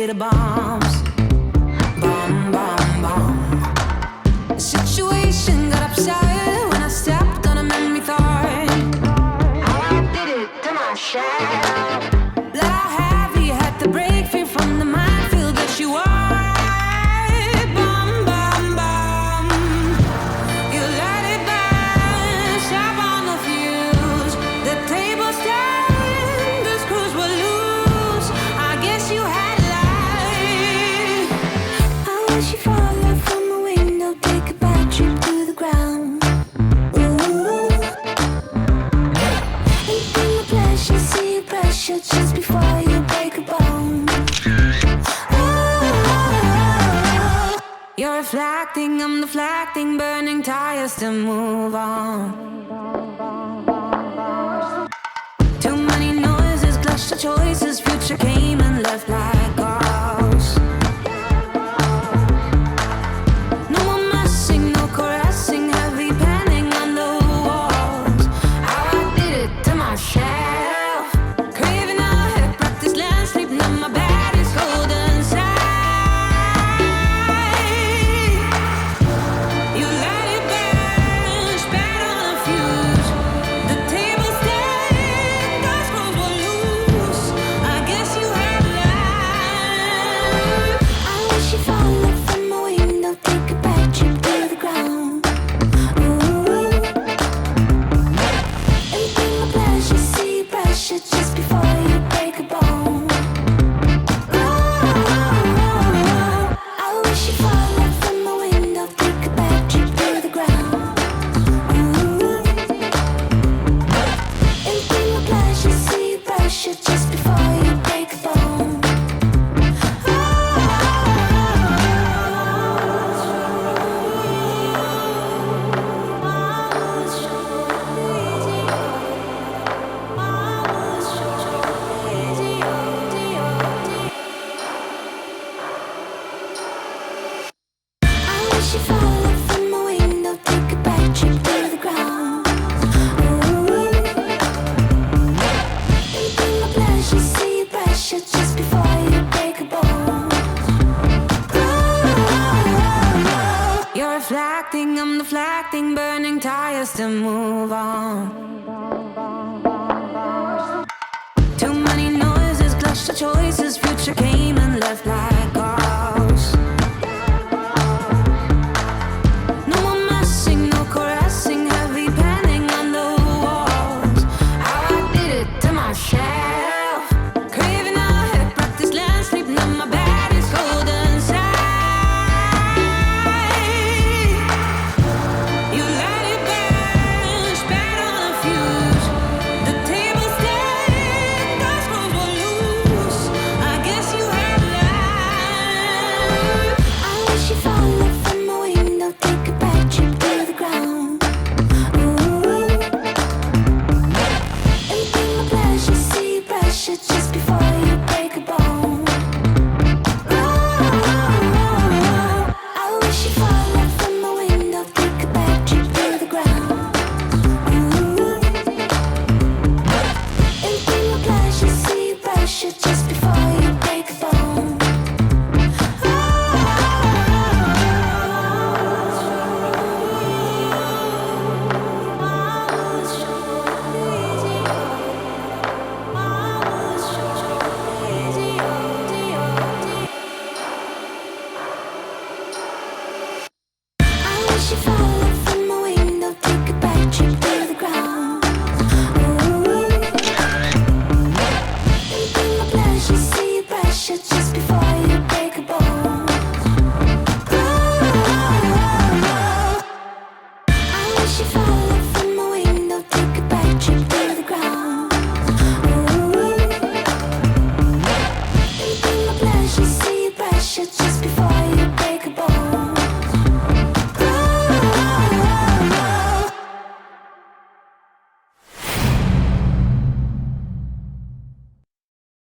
the bombs. Bomb, bomb, bomb. The situation got upset when I stepped on a memory thought. How I did it to myself. That I heavy had to break free from the minefield that you are. Just before you break a bone. Oh, you're reflecting, I'm deflecting, burning tires to move on. Too many noises, clash of choices, future came and left like ghosts. No more messing, no caressing, heavy penning on the walls. How I did it to myself. Just before you break a bone. Oh, I wish you'd fall out from my window, take a back trip through the ground. Infinite pleasure, see you pressure just before you break a bone. She fall out from my window, take a back trip through the ground. Infinite pleasure, see you pressure just before you break a bone. You're reflecting, I'm deflecting, burning tires to move on. Too many noises, clash of choices, future came and left like ghosts. Just before you break a bone. Oh, I wish you'd fall out from my window, take a back trip through the ground. Infinite pleasure, see you pressure just before you break a bone. She fall out from my window, take a back trip through the ground. Infinite pleasure, see you pressure just